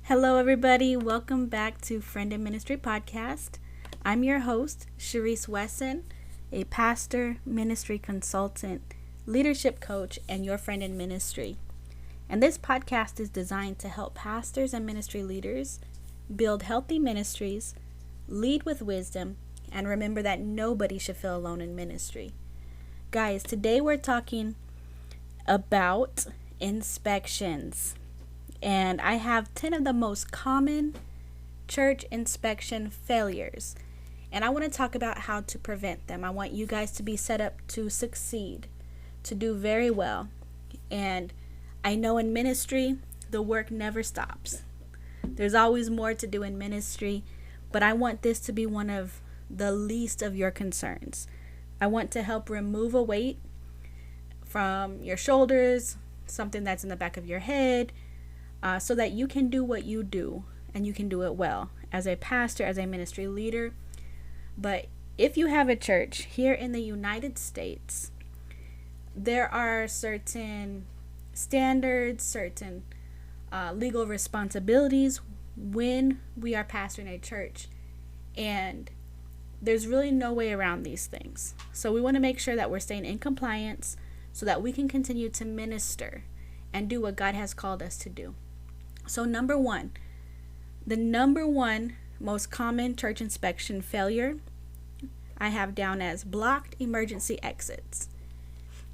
Hello, everybody. Welcome back to Friend in Ministry Podcast. I'm your host, Cherise Wesson, a pastor, ministry consultant, leadership coach, and your friend in ministry. And this podcast is designed to help pastors and ministry leaders build healthy ministries, lead with wisdom, and remember that nobody should feel alone in ministry. Guys, today we're talking about inspections. And I have 10 of the most common church inspection failures. And I want to talk about how to prevent them. I want you guys to be set up to succeed, to do very well. And I know in ministry, the work never stops. There's always more to do in ministry, but I want this to be one of the least of your concerns. I want to help remove a weight from your shoulders, something that's in the back of your head, so that you can do what you do and you can do it well as a pastor, as a ministry leader. But if you have a church here in the United States, there are certain standards, certain legal responsibilities when we are pastoring a church. And there's really no way around these things. So we want to make sure that we're staying in compliance so that we can continue to minister and do what God has called us to do. So the number one most common church inspection failure I have down as blocked emergency exits.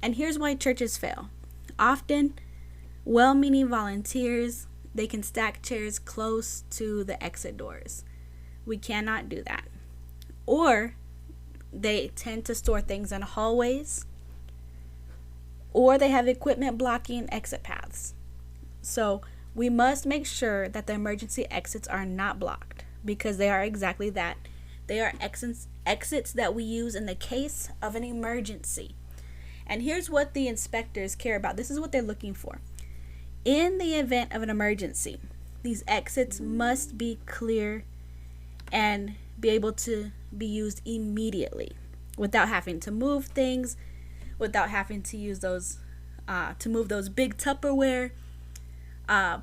And here's why churches fail. Often, well-meaning volunteers, they can stack chairs close to the exit doors. We cannot do that. Or they tend to store things in hallways, or they have equipment blocking exit paths. So we must make sure that the emergency exits are not blocked, because they are exactly that. They are exits that we use in the case of an emergency. And here's what the inspectors care about. This is what they're looking for. In the event of an emergency, these exits must be clear and be able to be used immediately without having to move things, without having to use those to move those big Tupperware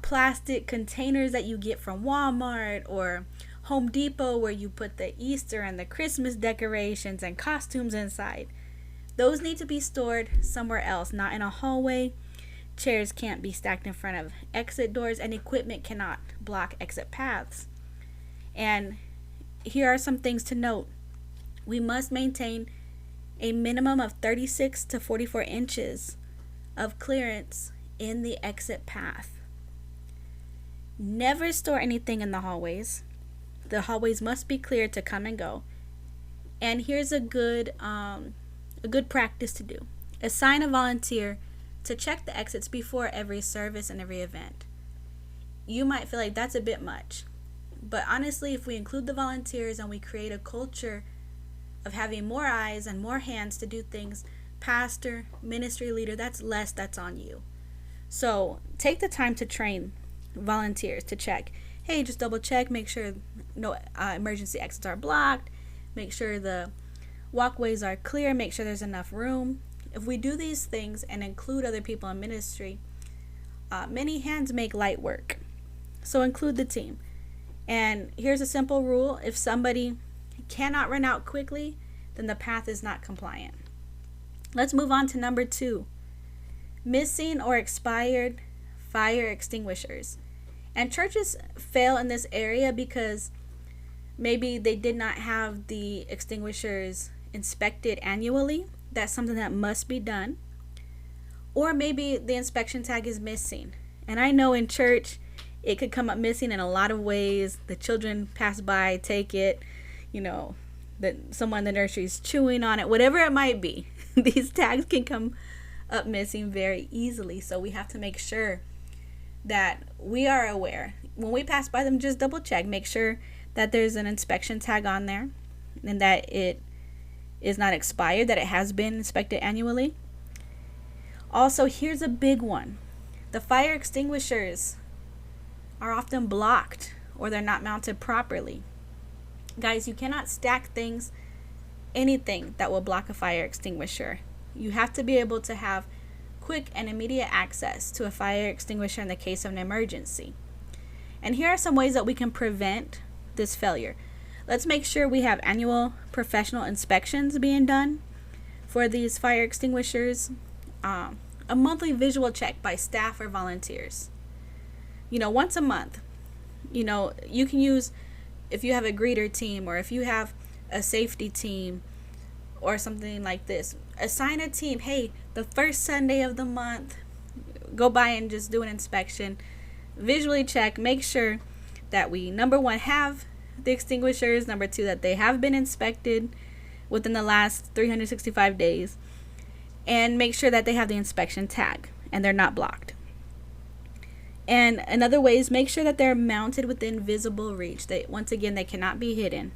plastic containers that you get from Walmart or Home Depot, where you put the Easter and the Christmas decorations and costumes inside. Those need to be stored somewhere else, not in a hallway. Chairs can't be stacked in front of exit doors, and equipment cannot block exit paths. And here are some things to note. We must maintain a minimum of 36 to 44 inches of clearance in the exit path. Never store anything in the hallways. The hallways must be clear to come and go. And here's a good practice to do. Assign a volunteer to check the exits before every service and every event. You might feel like that's a bit much, but honestly, if we include the volunteers and we create a culture of having more eyes and more hands to do things, pastor, ministry leader, that's on you. So take the time to train volunteers to check. Hey, just double check, make sure no emergency exits are blocked, make sure the walkways are clear, make sure there's enough room. If we do these things and include other people in ministry, many hands make light work. So include the team. And here's a simple rule. If somebody cannot run out quickly, then the path is not compliant. Let's move on to number 2. Missing or expired fire extinguishers. And churches fail in this area because maybe they did not have the extinguishers inspected annually. That's something that must be done. Or maybe the inspection tag is missing. And I know in church it could come up missing in a lot of ways. The children pass by, take it, that someone in the nursery is chewing on it, whatever it might be. These tags can come up missing very easily. So we have to make sure that we are aware. When we pass by them, just double check. Make sure that there's an inspection tag on there and that it is not expired, that it has been inspected annually. Also, here's a big one. The fire extinguishers are often blocked or they're not mounted properly. Guys, you cannot stack anything that will block a fire extinguisher. You have to be able to have quick and immediate access to a fire extinguisher in the case of an emergency. And here are some ways that we can prevent this failure. Let's make sure we have annual professional inspections being done for these fire extinguishers, a monthly visual check by staff or volunteers. Once a month. You can use, if you have a greeter team or if you have a safety team or something like this, assign a team. Hey, the first Sunday of the month, go by and just do an inspection, visually check, make sure that we, number one, have the extinguishers, number two, that they have been inspected within the last 365 days, and make sure that they have the inspection tag and they're not blocked. And another way is make sure that they're mounted within visible reach. Once again, they cannot be hidden.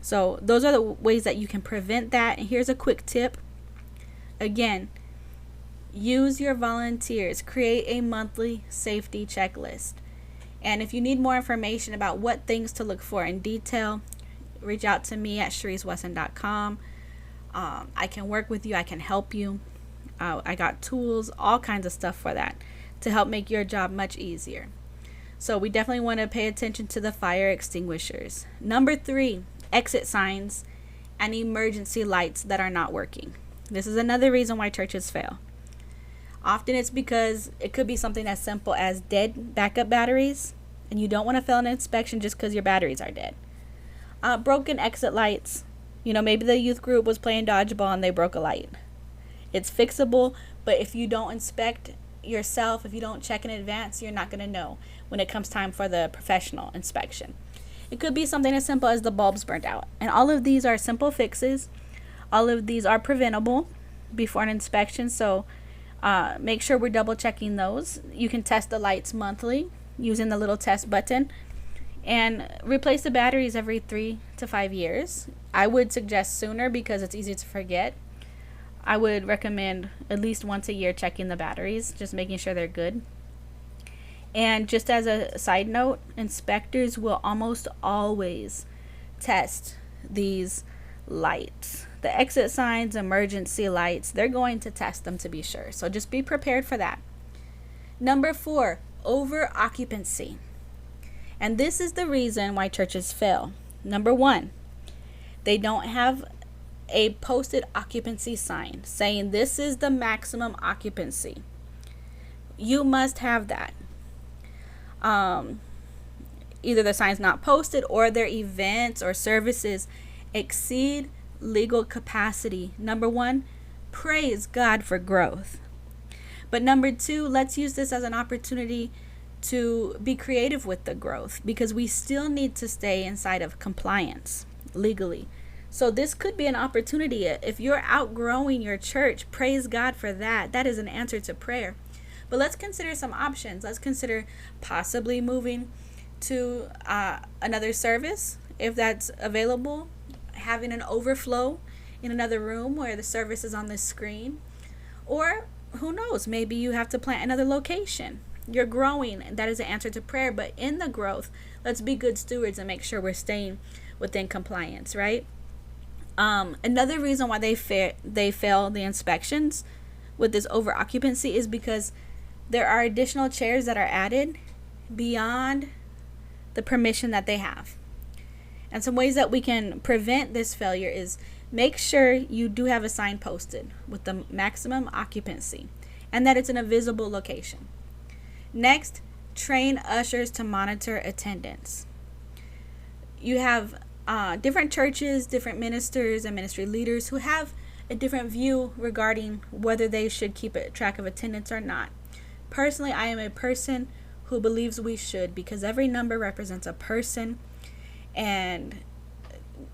So those are the ways that you can prevent that. And here's a quick tip. Again, use your volunteers. Create a monthly safety checklist. And if you need more information about what things to look for in detail, reach out to me at CheriseWesson.com. I can work with you. I can help you. I got tools, all kinds of stuff for that to help make your job much easier. So we definitely want to pay attention to the fire extinguishers. Number 3, exit signs and emergency lights that are not working. This is another reason why churches fail. Often it's because it could be something as simple as dead backup batteries, and you don't want to fail an inspection just because your batteries are dead. Broken exit lights. Maybe the youth group was playing dodgeball and they broke a light. It's fixable, but if you don't inspect yourself, if you don't check in advance, you're not going to know when it comes time for the professional inspection. It could be something as simple as the bulbs burnt out. And all of these are simple fixes. All of these are preventable before an inspection. So make sure we're double checking those. You can test the lights monthly using the little test button, and replace the batteries every 3 to 5 years. I would suggest sooner because it's easy to forget. I would recommend at least once a year checking the batteries, just making sure they're good. And just as a side note, inspectors will almost always test these lights. The exit signs, emergency lights, they're going to test them to be sure. So just be prepared for that. Number 4, over occupancy. And this is the reason why churches fail. Number 1, they don't have a posted occupancy sign saying this is the maximum occupancy. You must have that. Either the sign's not posted or their events or services exceed legal capacity. Number 1, praise God for growth. But number 2, let's use this as an opportunity to be creative with the growth, because we still need to stay inside of compliance legally. So this could be an opportunity. If you're outgrowing your church, praise God for that. That is an answer to prayer. But let's consider some options. Let's consider possibly moving to another service, if that's available, having an overflow in another room where the service is on the screen. Or who knows, maybe you have to plant another location. You're growing, and that is an answer to prayer. But in the growth, let's be good stewards and make sure we're staying within compliance, right? Another reason why they fail the inspections with this over occupancy is because there are additional chairs that are added beyond the permission that they have. And some ways that we can prevent this failure is make sure you do have a sign posted with the maximum occupancy and that it's in a visible location. Next, train ushers to monitor attendance. You have different churches, different ministers and ministry leaders who have a different view regarding whether they should keep a track of attendance or not. Personally, I am a person who believes we should, because every number represents a person. And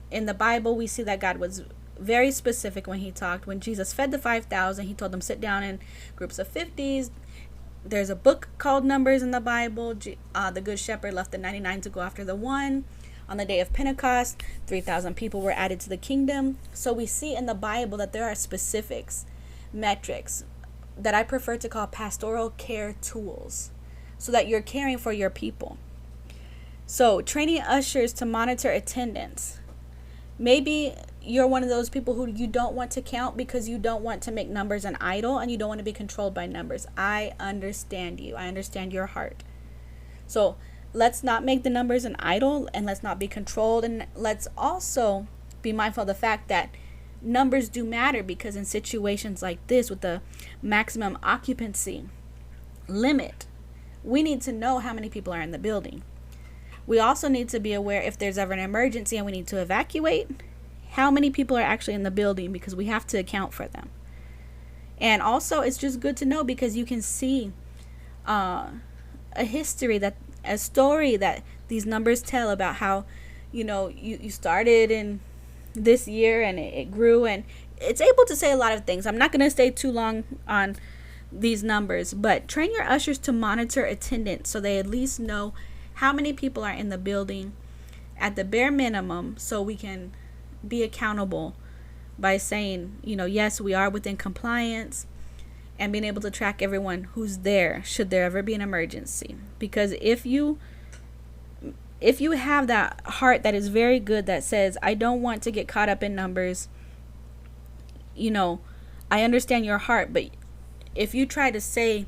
in the Bible, we see that God was very specific when he talked. When Jesus fed the 5,000, he told them sit down in groups of 50s. There's a book called Numbers in the Bible. The Good Shepherd left the 99 to go after the one. On the day of Pentecost, 3,000 people were added to the kingdom. So we see in the Bible that there are specifics, metrics, that I prefer to call pastoral care tools, so that you're caring for your people. So training ushers to monitor attendance. Maybe you're one of those people who you don't want to count because you don't want to make numbers an idol and you don't want to be controlled by numbers. I understand you. I understand your heart. So let's not make the numbers an idol, and let's not be controlled, and let's also be mindful of the fact that numbers do matter, because in situations like this with the maximum occupancy limit, we need to know how many people are in the building. We also need to be aware if there's ever an emergency and we need to evacuate, how many people are actually in the building, because we have to account for them. And also, it's just good to know, because you can see a story that these numbers tell about how, you started in this year and it grew, and it's able to say a lot of things. I'm not going to stay too long on these numbers, but train your ushers to monitor attendance so they at least know how many people are in the building at the bare minimum, so we can be accountable by saying, yes, we are within compliance, and being able to track everyone who's there should there ever be an emergency. Because if you have that heart that is very good, that says, I don't want to get caught up in numbers, I understand your heart, but if you try to say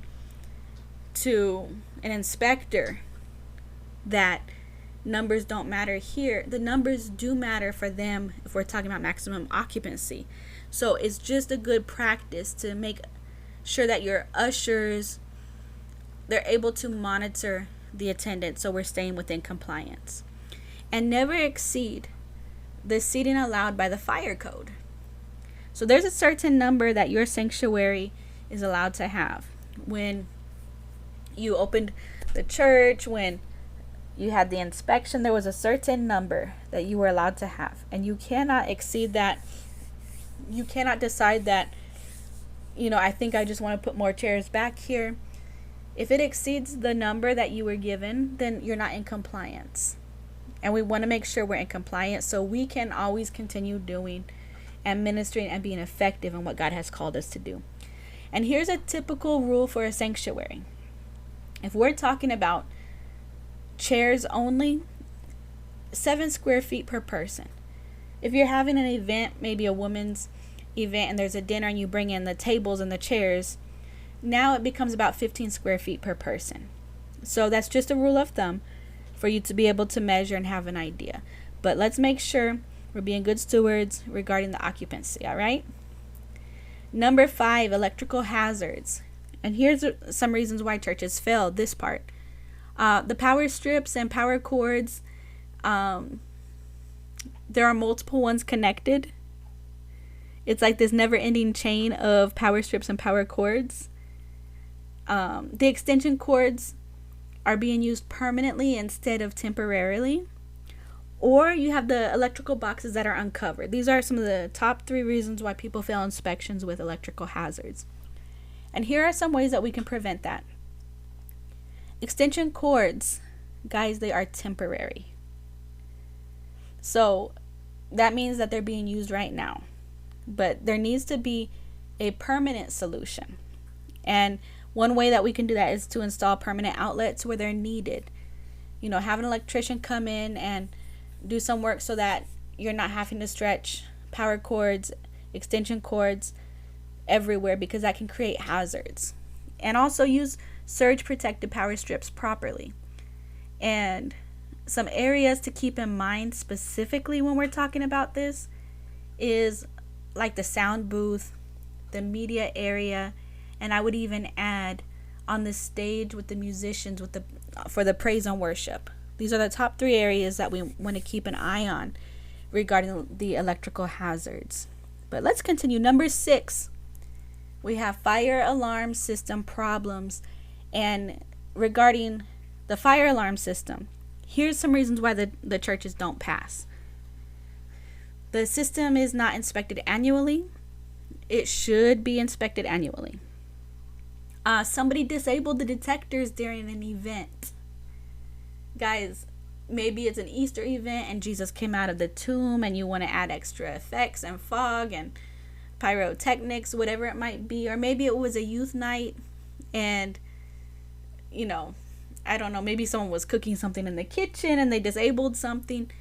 to an inspector that numbers don't matter here, the numbers do matter for them if we're talking about maximum occupancy. So it's just a good practice to make sure that your ushers, they're able to monitor the attendance, so we're staying within compliance. And never exceed the seating allowed by the fire code. So there's a certain number that your sanctuary is allowed to have. When you opened the church, when you had the inspection, there was a certain number that you were allowed to have, and you cannot exceed that. You cannot decide that, I think I just want to put more chairs back here. If it exceeds the number that you were given, then you're not in compliance. And we want to make sure we're in compliance so we can always continue doing and ministering and being effective in what God has called us to do. And here's a typical rule for a sanctuary. If we're talking about chairs only, 7 square feet per person. If you're having an event, maybe a women's event, and there's a dinner and you bring in the tables and the chairs, now it becomes about 15 square feet per person. So that's just a rule of thumb for you to be able to measure and have an idea. But let's make sure we're being good stewards regarding the occupancy, all right? Number 5, electrical hazards. And here's some reasons why churches fail this part. The power strips and power cords, there are multiple ones connected. It's like this never-ending chain of power strips and power cords. The extension cords are being used permanently instead of temporarily. Or you have the electrical boxes that are uncovered. These are some of the top 3 reasons why people fail inspections with electrical hazards. And here are some ways that we can prevent that. Extension cords, guys, they are temporary. So that means that they're being used right now. But there needs to be a permanent solution. And one way that we can do that is to install permanent outlets where they're needed. Have an electrician come in and do some work so that you're not having to stretch power cords, extension cords everywhere, because that can create hazards. And also use surge protected power strips properly. And some areas to keep in mind specifically when we're talking about this is like the sound booth, the media area, and I would even add on the stage with the musicians for the praise and worship. These are the top 3 areas that we want to keep an eye on regarding the electrical hazards. But let's continue. Number 6, we have fire alarm system problems. And regarding the fire alarm system, here's some reasons why the churches don't pass. The system is not inspected annually. It should be inspected annually. Somebody disabled the detectors during an event. Guys, maybe it's an Easter event and Jesus came out of the tomb and you want to add extra effects and fog and pyrotechnics, whatever it might be. Or maybe it was a youth night and, I don't know, maybe someone was cooking something in the kitchen and they disabled something.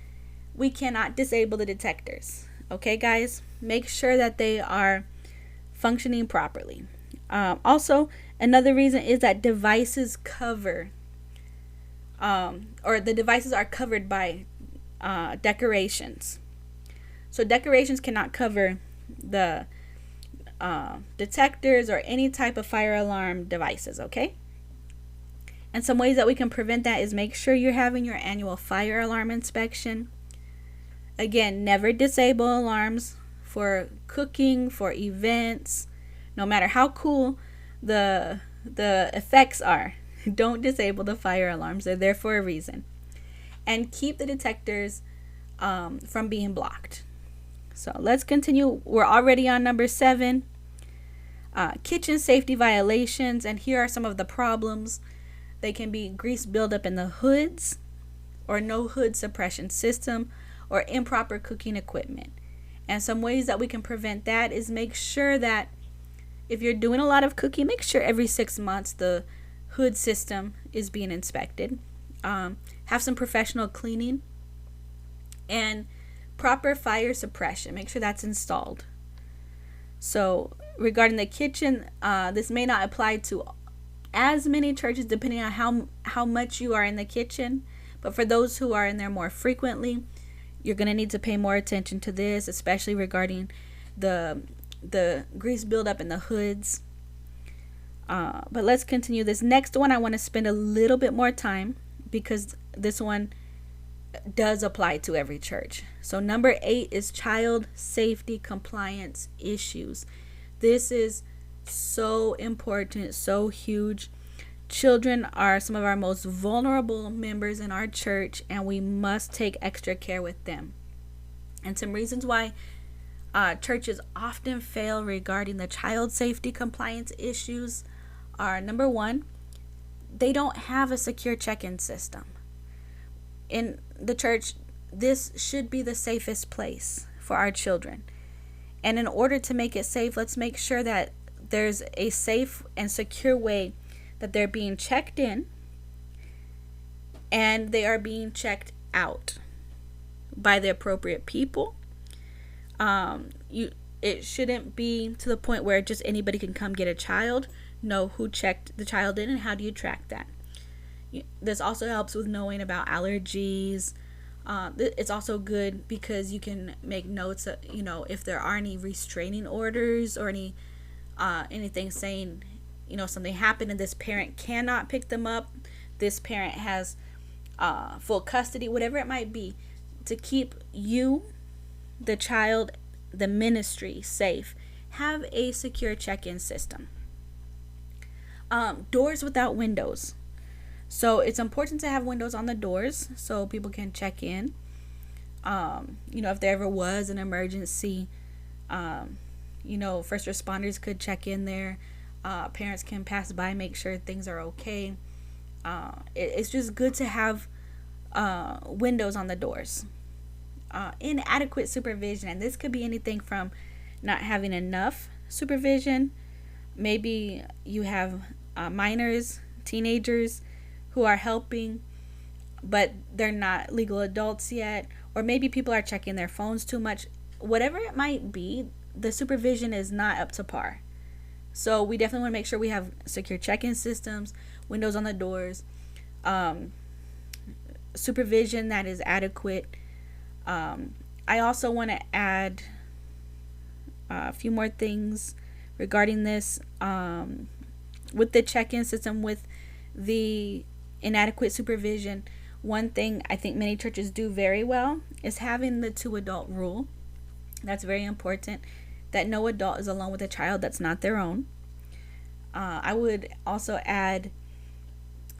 We cannot disable the detectors. Okay, guys? Make sure that they are functioning properly. Also, another reason is that devices cover or the devices are covered by decorations. So decorations cannot cover the detectors or any type of fire alarm devices, okay? And some ways that we can prevent that is make sure you're having your annual fire alarm inspection. Again, never disable alarms for cooking, for events, no matter how cool the effects are. Don't disable the fire alarms. They're there for a reason. And keep the detectors from being blocked. So let's continue. We're already on number 7. Kitchen safety violations. And here are some of the problems. They can be grease buildup in the hoods, or no hood suppression system, or improper cooking equipment. And some ways that we can prevent that is make sure that if you're doing a lot of cooking, make sure every 6 months the hood system is being inspected. Have some professional cleaning and proper fire suppression. Make sure that's installed. So regarding the kitchen, this may not apply to as many churches depending on how much you are in the kitchen. But for those who are in there more frequently, you're going to need to pay more attention to this, especially regarding the grease buildup in the hoods. But let's continue. This next one I want to spend a little bit more time because this one does apply to every church. So number 8 is child safety compliance issues. This is so important, so huge. Children are some of our most vulnerable members in our church, and we must take extra care with them. And some reasons why churches often fail regarding the child safety compliance issues are, number 1, they don't have a secure check-in system. In the church, this should be the safest place for our children. And in order to make it safe, let's make sure that there's a safe and secure way that they're being checked in and they are being checked out by the appropriate people. It shouldn't be to the point where just anybody can come get a child. Know who checked the child in and how do you track that. This also helps with knowing about allergies. It's also good because you can make notes of, if there are any restraining orders or anything saying, something happened and this parent cannot pick them up. This parent has full custody, whatever it might be, to keep you, the child, the ministry safe. Have a secure check-in system. Doors without windows. So it's important to have windows on the doors so people can check in. If there ever was an emergency, first responders could check in there. Parents can pass by, make sure things are okay. It's just good to have windows on the doors. Inadequate supervision, and this could be anything from not having enough supervision. Maybe you have minors, teenagers who are helping, but they're not legal adults yet. Or maybe people are checking their phones too much. Whatever it might be, the supervision is not up to par. So we definitely want to make sure we have secure check-in systems, windows on the doors, supervision that is adequate. I also want to add a few more things regarding this. With the check-in system, with the inadequate supervision, one thing I think many churches do very well is having the 2-adult rule. That's very important, that no adult is alone with a child that's not their own. I would also add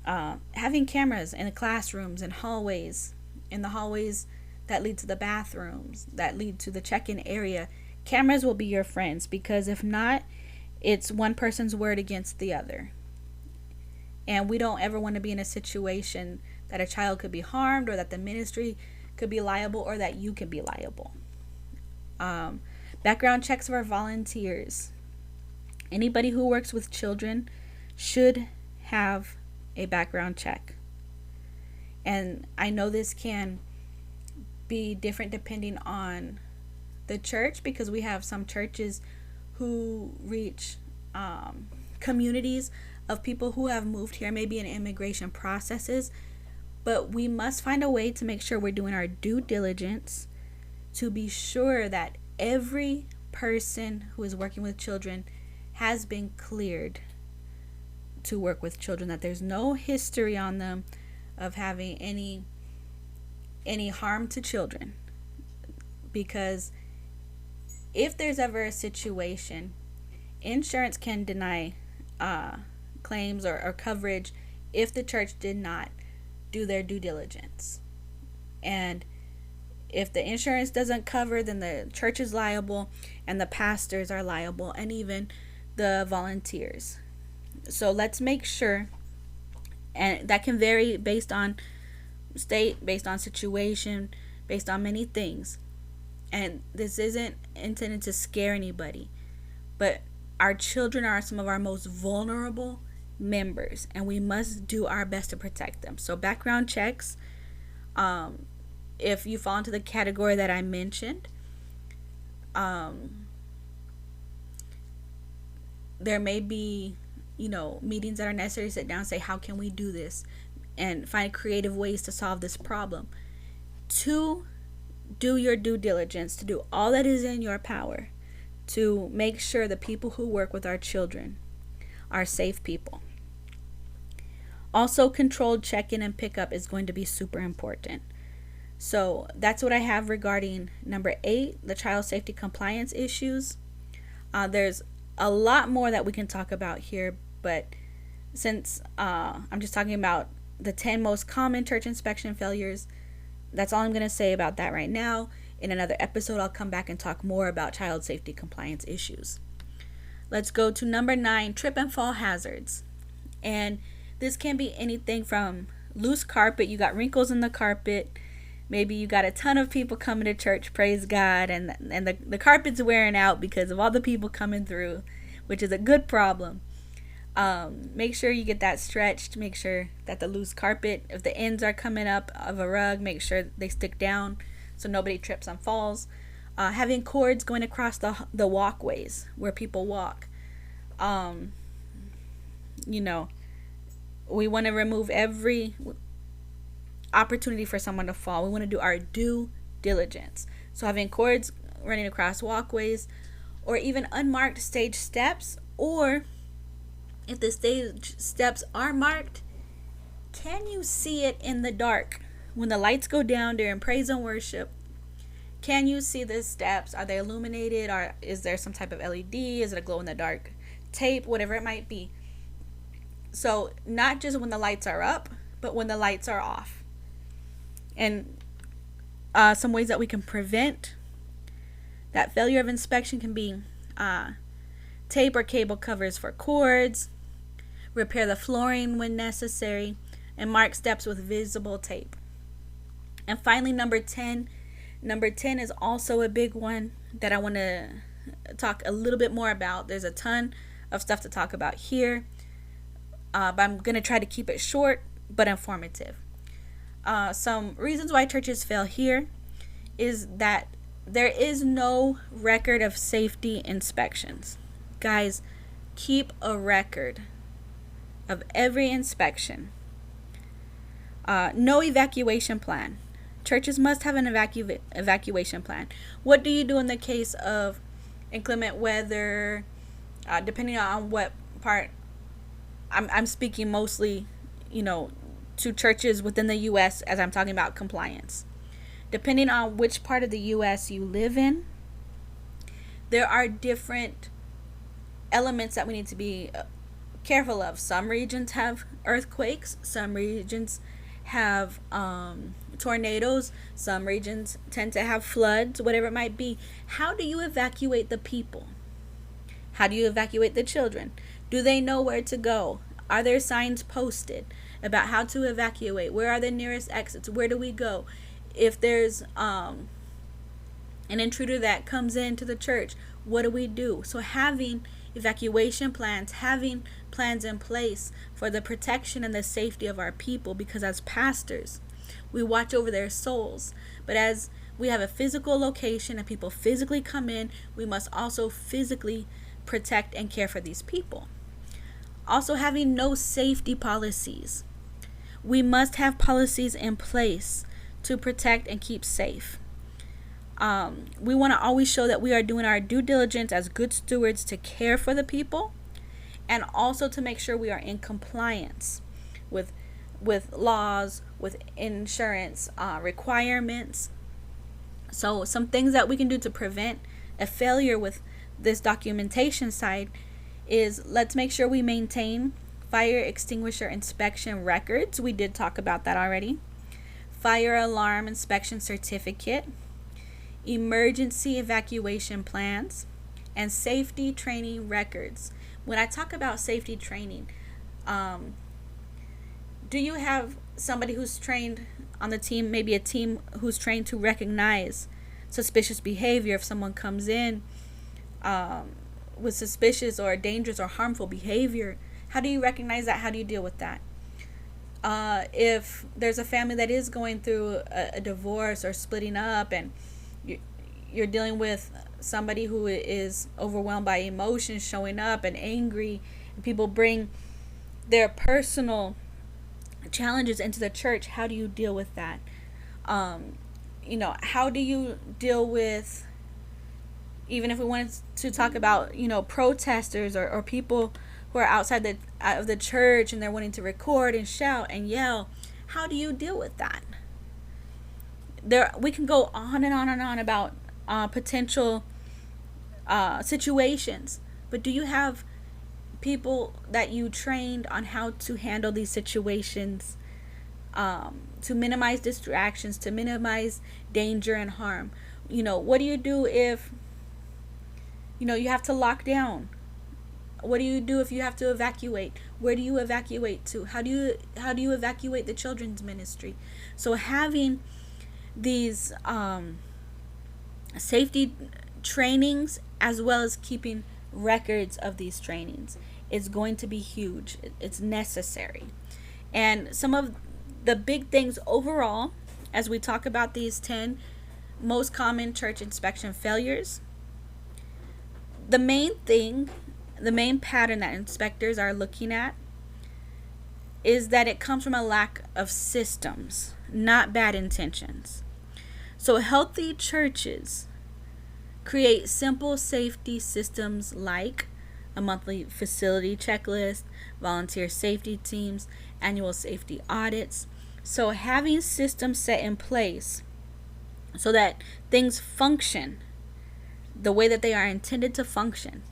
having cameras in the classrooms and hallways, in the hallways that lead to the bathrooms, that lead to the check-in area. Cameras will be your friends, because if not, it's one person's word against the other. And we don't ever want to be in a situation that a child could be harmed, or that the ministry could be liable, or that you could be liable. Background checks for volunteers. Anybody who works with children should have a background check. And I know this can be different depending on the church, because we have some churches who reach communities of people who have moved here, maybe in immigration processes, But we must find a way to make sure we're doing our due diligence to be sure that every person who is working with children has been cleared to work with children, that there's no history on them of having any harm to children. Because if there's ever a situation, insurance can deny claims or coverage if the church did not do their due diligence. And if the insurance doesn't cover, then the church is liable, and the pastors are liable, and even the volunteers. So let's make sure, and that can vary based on state, based on situation, based on many things. And this isn't intended to scare anybody, but our children are some of our most vulnerable members, and we must do our best to protect them. So background checks, if you fall into the category that I mentioned, there may be meetings that are necessary to sit down and say, how can we do this, and find creative ways to solve this problem. To do your due diligence, to do all that is in your power to make sure the people who work with our children are safe people. Also, controlled check-in and pickup is going to be super important. So that's what I have regarding number 8, the child safety compliance issues. There's a lot more that we can talk about here, but since I'm just talking about the 10 most common church inspection failures, that's all I'm going to say about that right now. In another episode, I'll come back and talk more about child safety compliance issues. Let's go to number 9, trip and fall hazards. And this can be anything from loose carpet, you got wrinkles in the carpet, maybe you got a ton of people coming to church, praise God, and the carpet's wearing out because of all the people coming through, which is a good problem. Make sure you get that stretched. Make sure that the loose carpet, if the ends are coming up of a rug, make sure they stick down so nobody trips and falls. Having cords going across the walkways where people walk. We want to remove every opportunity for someone to fall. We want to do our due diligence. So having cords running across walkways, or even unmarked stage steps, or if the stage steps are marked, can you see it in the dark? When the lights go down during praise and worship, can you see the steps? Are they illuminated? Or is there some type of LED? Is it a glow in the dark tape? Whatever it might be. So not just when the lights are up, but when the lights are off. And some ways that we can prevent that failure of inspection can be tape or cable covers for cords, repair the flooring when necessary, and mark steps with visible tape. And finally, number 10. Number 10 is also a big one that I want to talk a little bit more about. There's a ton of stuff to talk about here, but I'm going to try to keep it short but informative. Some reasons why churches fail here is that there is no record of safety inspections. Guys, keep a record of every inspection. No evacuation plan. Churches must have an evacuation plan. What do you do in the case of inclement weather? Depending on what part, I'm speaking mostly, to churches within the U.S. as I'm talking about compliance. Depending on which part of the U.S. you live in, there are different elements that we need to be careful of. Some regions have earthquakes. Some regions have tornadoes. Some regions tend to have floods, whatever it might be. How do you evacuate the people? How do you evacuate the children? Do they know where to go? Are there signs posted about how to evacuate? Where are the nearest exits? Where do we go? If there's an intruder that comes into the church, what do we do? So having evacuation plans, having plans in place for the protection and the safety of our people, because as pastors, we watch over their souls. But as we have a physical location and people physically come in, we must also physically protect and care for these people. Also having no safety policies. We must have policies in place to protect and keep safe. We want to always show that we are doing our due diligence as good stewards to care for the people, and also to make sure we are in compliance with laws, with insurance requirements. So some things that we can do to prevent a failure with this documentation side is, let's make sure we maintain fire extinguisher inspection records. We did talk about that already. Fire alarm inspection certificate, emergency evacuation plans, and safety training records. When I talk about safety training, do you have somebody who's trained on the team, maybe a team who's trained to recognize suspicious behavior if someone comes in with suspicious or dangerous or harmful behavior? How do you recognize that? How do you deal with that? If there's a family that is going through a divorce or splitting up, and you're dealing with somebody who is overwhelmed by emotions showing up and angry, and people bring their personal challenges into the church, how do you deal with that? How do you deal with, even if we wanted to talk about, protesters or people who are outside of the church and they're wanting to record and shout and yell, how do you deal with that? We can go on and on and on about potential situations, but do you have people that you trained on how to handle these situations, to minimize distractions, to minimize danger and harm? What do you do if you have to lock down? What do you do if you have to evacuate? Where do you evacuate to? How do you evacuate the children's ministry? So having these safety trainings, as well as keeping records of these trainings, is going to be huge. It's necessary. And some of the big things overall, as we talk about these 10 most common church inspection failures, the main pattern that inspectors are looking at is that it comes from a lack of systems, not bad intentions. So healthy churches create simple safety systems like a monthly facility checklist, volunteer safety teams, annual safety audits. So having systems set in place so that things function the way that they are intended to function.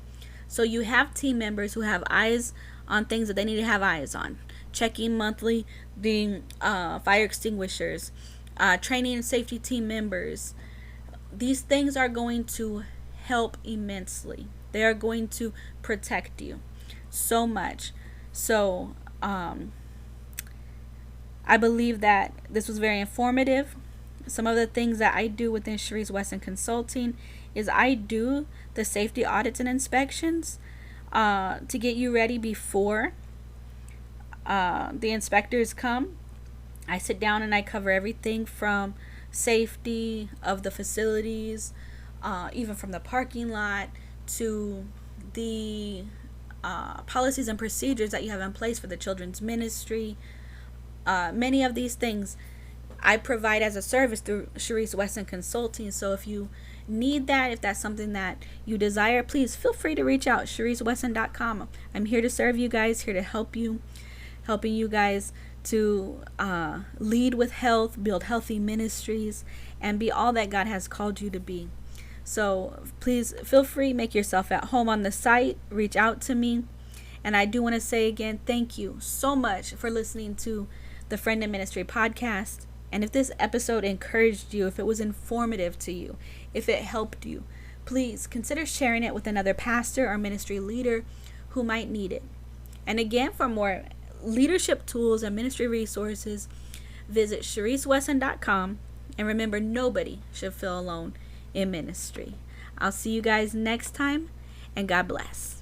So you have team members who have eyes on things that they need to have eyes on, checking monthly the fire extinguishers, training and safety team members. These things are going to help immensely. They are going to protect you so much. So I believe that this was very informative. Some of the things that I do within Cherise Wesson Consulting is I do the safety audits and inspections to get you ready before the inspectors come. I sit down and I cover everything from safety of the facilities, even from the parking lot, to the policies and procedures that you have in place for the children's ministry. Many of these things I provide as a service through Cherise Wesson Consulting. So if you need that, if that's something that you desire, please feel free to reach out, CheriseWesson.com. I'm here to serve you guys, here to help you, helping you guys to lead with health, build healthy ministries, and be all that God has called you to be. So please feel free, make yourself at home on the site, reach out to me. And I do want to say again, thank you so much for listening to the Friend in Ministry podcast. And if this episode encouraged you, if it was informative to you, if it helped you, please consider sharing it with another pastor or ministry leader who might need it. And again, for more leadership tools and ministry resources, visit CheriseWesson.com. And remember, nobody should feel alone in ministry. I'll see you guys next time, and God bless.